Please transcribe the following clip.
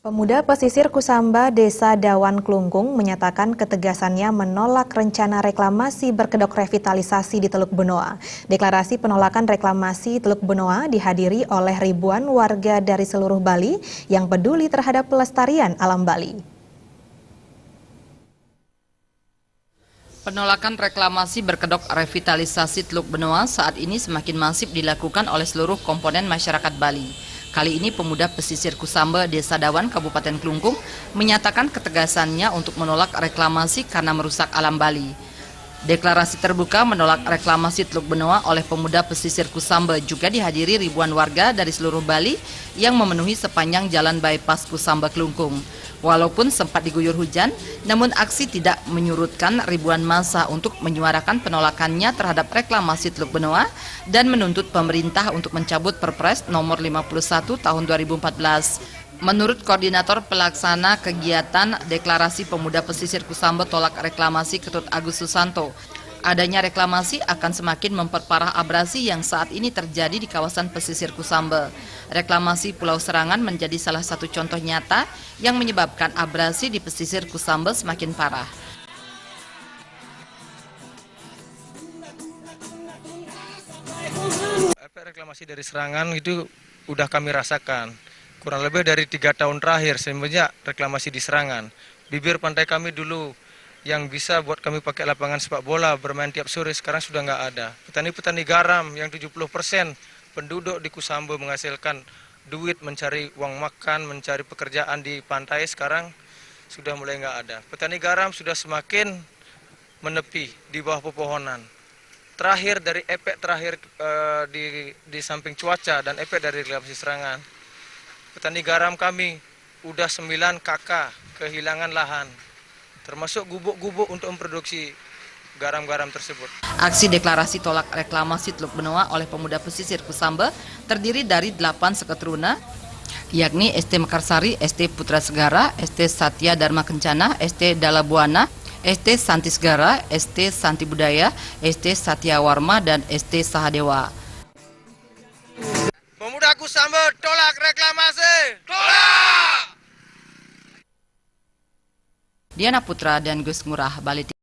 Pemuda pesisir Kusamba, Desa Dawan Klungkung menyatakan ketegasannya menolak rencana reklamasi berkedok revitalisasi di Teluk Benoa. Deklarasi penolakan reklamasi Teluk Benoa dihadiri oleh ribuan warga dari seluruh Bali yang peduli terhadap pelestarian alam Bali. Penolakan reklamasi berkedok revitalisasi Teluk Benoa saat ini semakin masif dilakukan oleh seluruh komponen masyarakat Bali. Kali ini pemuda pesisir Kusamba, Desa Dawan, Kabupaten Klungkung menyatakan ketegasannya untuk menolak reklamasi karena merusak alam Bali. Deklarasi terbuka menolak reklamasi Teluk Benoa oleh pemuda pesisir Kusamba juga dihadiri ribuan warga dari seluruh Bali yang memenuhi sepanjang jalan bypass Kusamba Klungkung. Walaupun sempat diguyur hujan, namun aksi tidak menyurutkan ribuan massa untuk menyuarakan penolakannya terhadap reklamasi Teluk Benoa dan menuntut pemerintah untuk mencabut Perpres nomor 51 tahun 2014. Menurut Koordinator Pelaksana Kegiatan Deklarasi Pemuda Pesisir Kusamba Tolak Reklamasi Ketut Agus Susanto, adanya reklamasi akan semakin memperparah abrasi yang saat ini terjadi di kawasan pesisir Kusamba. Reklamasi Pulau Serangan menjadi salah satu contoh nyata yang menyebabkan abrasi di pesisir Kusamba semakin parah. Efek reklamasi dari Serangan itu udah kami rasakan. Kurang lebih dari 3 tahun terakhir semenjak reklamasi di Serangan. Bibir pantai kami dulu yang bisa buat kami pakai lapangan sepak bola, bermain tiap sore, sekarang sudah nggak ada. Petani-petani garam yang 70% penduduk di Kusamba menghasilkan duit, mencari uang makan, mencari pekerjaan di pantai, sekarang sudah mulai nggak ada. Petani garam sudah semakin menepi di bawah pepohonan. Terakhir dari efek terakhir di samping cuaca dan efek dari reklamasi Serangan, petani garam kami udah 9 kakak kehilangan lahan, termasuk gubuk-gubuk untuk memproduksi garam-garam tersebut. Aksi deklarasi tolak reklamasi Teluk Benoa oleh pemuda pesisir Kusamba terdiri dari 8 seketeruna, yakni ST Mekarsari, ST Putra Segara, ST Satya Dharma Kencana, ST Dalabuana, ST Santi Segara, ST Santi Budaya, ST Satya Warma, dan ST Sahadewa. Pemuda Kusamba tolak reklamasi! Tolak! Diana Putra dan Gus Ngurah, Bali.